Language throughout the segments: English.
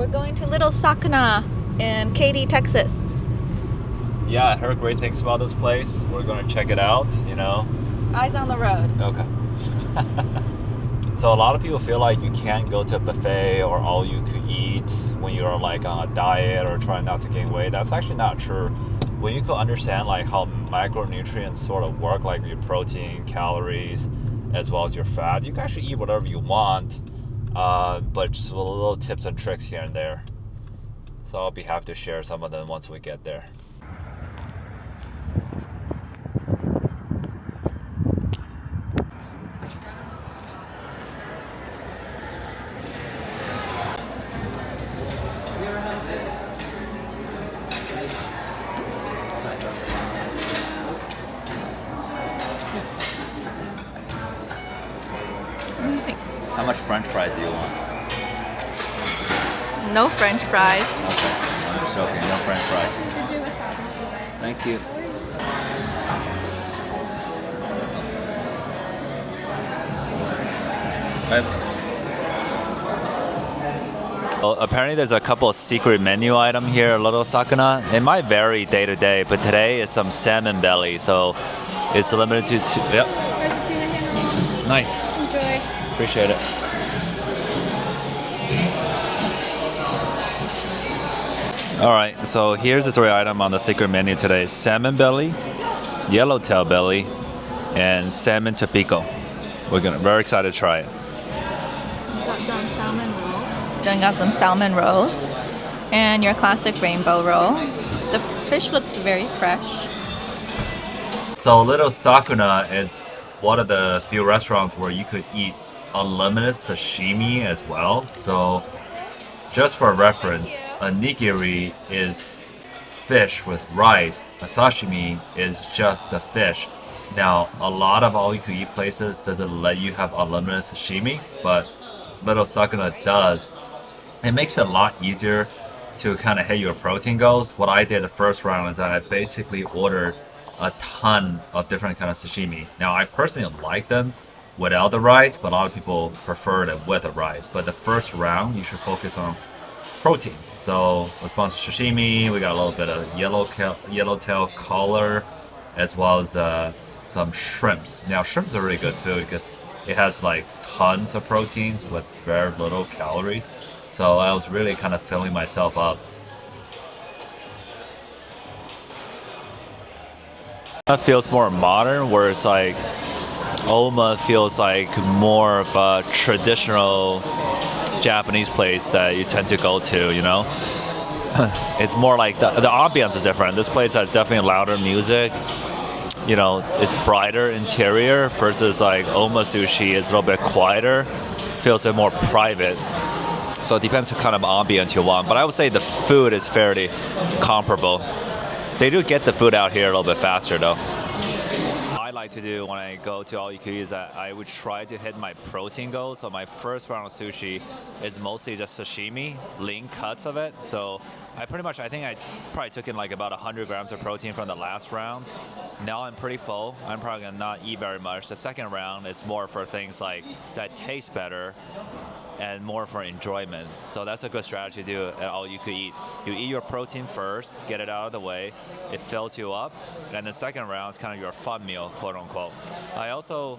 We're going to Little Sakana in Katy, Texas. Yeah, I heard great things about this place. We're going to check it out, you know. Eyes on the road. Okay. So a lot of people feel like you can't go to a buffet or all you could eat when you're like on a diet or trying not to gain weight. That's actually not true. When you can understand like how macronutrients sort of work, like your protein, calories, as well as your fat, you can actually eat whatever you want, but just with little tips and tricks here and there. So I'll be happy to share some of them once we get there. How much French fries do you want? No French fries. Okay, I'm just joking. No French fries. Thank you. Well, apparently there's a couple of secret menu item here at Little Sakana. It might vary day to day, but today is some salmon belly, so it's limited to two. Yep. Where's the tuna handle? Nice. Enjoy. Appreciate it. All right, so here's the 3 items on the secret menu today: salmon belly, yellowtail belly, and salmon tapico. We're very excited to try it. Got some salmon rolls. Then got some salmon rolls. And your classic rainbow roll. The fish looks very fresh. So Little Sakana is one of the few restaurants where you could eat unlimited sashimi as well. So just for reference, a nigiri is fish with rice. A sashimi is just the fish. Now, a lot of all-you-can-eat places doesn't let you have unlimited sashimi, but Little Sakana does. It makes it a lot easier to kind of hit your protein goals. What I did the first round is that I basically ordered a ton of different kind of sashimi. Now, I personally like them without the rice, but a lot of people prefer it with the rice. But the first round, you should focus on protein. So let's bunch of sashimi. We got a little bit of yellowtail collar, as well as some shrimps. Now, shrimps are really good food because it has like tons of proteins with very little calories. So I was really kind of filling myself up. It feels more modern, where it's like Oma feels like more of a traditional Japanese place that you tend to go to, you know? It's more like the ambiance is different. This place has definitely louder music. You know, it's brighter interior versus like Oma Sushi is a little bit quieter, feels a bit more private. So it depends what kind of ambience you want. But I would say the food is fairly comparable. They do get the food out here a little bit faster though. I like to do when I go to all you can eat is that I would try to hit my protein goals. So my first round of sushi is mostly just sashimi, lean cuts of it. So I think I probably took in like about 100 grams of protein from the last round. Now I'm pretty full. I'm probably gonna not eat very much. The second round is more for things like that taste better and more for enjoyment. So that's a good strategy to do at all you could eat. You eat your protein first, get it out of the way, it fills you up, and the second round is kind of your fun meal, quote unquote. I also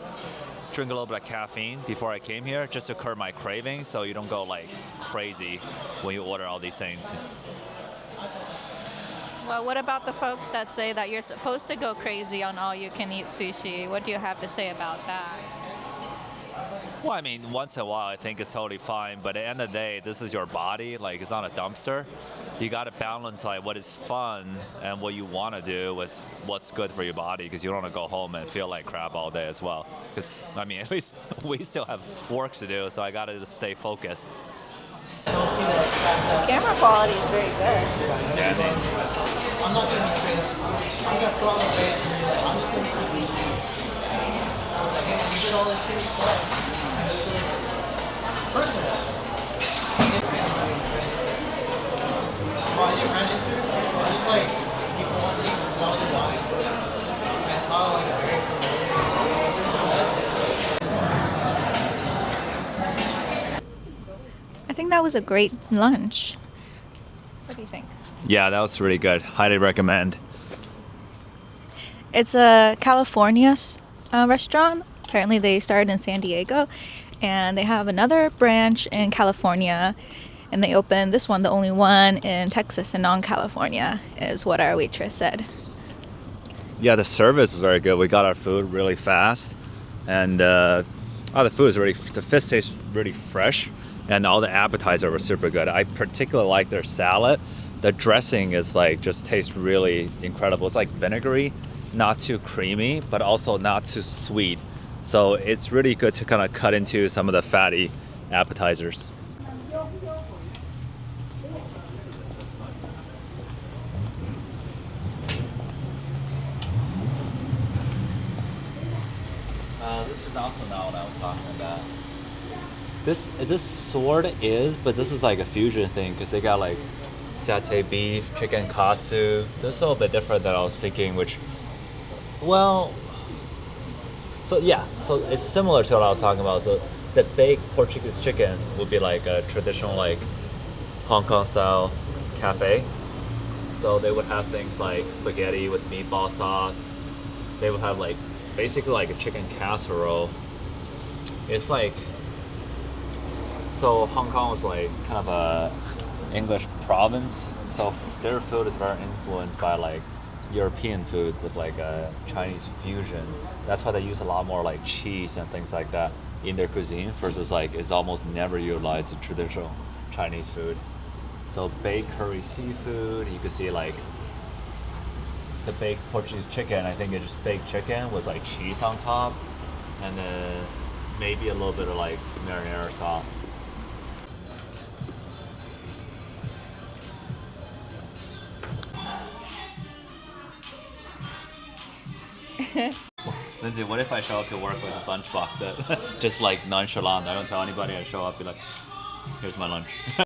drink a little bit of caffeine before I came here just to curb my cravings so you don't go like crazy when you order all these things. Well, what about the folks that say that you're supposed to go crazy on all-you-can-eat sushi? What do you have to say about that? Well, I mean, once in a while I think it's totally fine, but at the end of the day, this is your body, like it's not a dumpster. You got to balance like what is fun and what you want to do with what's good for your body, because you don't want to go home and feel like crap all day as well. Because, I mean, at least we still have work to do, so I got to just stay focused. Camera quality is very good. Yeah, I mean, I'm not going to be straight up. I'm going to throw on the face and be like, I'm just going to be cliche. Like, hey, you did all this pretty stuff. First of all, I didn't run into it. It's just like people want to take quality wine. That's how like very familiar. I think that was was a great lunch. What do you think? Yeah, that was really good. Highly recommend. It's a California restaurant. Apparently they started in San Diego, and they have another branch in California, and they opened this one, the only one in Texas and non-California, is what our waitress said. Yeah, the service was very good. We got our food really fast, and the food is the fish tastes really fresh, and all the appetizers were super good. I particularly like their salad. The dressing is like just tastes really incredible. It's like vinegary, not too creamy, but also not too sweet. So it's really good to kind of cut into some of the fatty appetizers. This is also not what I was talking about. This sort of is, but this is like a fusion thing because they got like satay beef, chicken katsu. This is a little bit different than I was thinking, which, well, so it's similar to what I was talking about. So the baked Portuguese chicken would be like a traditional like Hong Kong style cafe. So they would have things like spaghetti with meatball sauce. They would have like basically like a chicken casserole. It's like, so Hong Kong was like kind of a English province, so their food is very influenced by like European food with like a Chinese fusion. That's why they use a lot more like cheese and things like that in their cuisine versus like it's almost never utilized in traditional Chinese food. So baked curry seafood, you can see like the baked Portuguese chicken. I think it's just baked chicken with like cheese on top, and then maybe a little bit of like marinara sauce. Lindsay, what if I show up to work with a lunchbox that just like nonchalant? I don't tell anybody. I show up, be like, here's my lunch.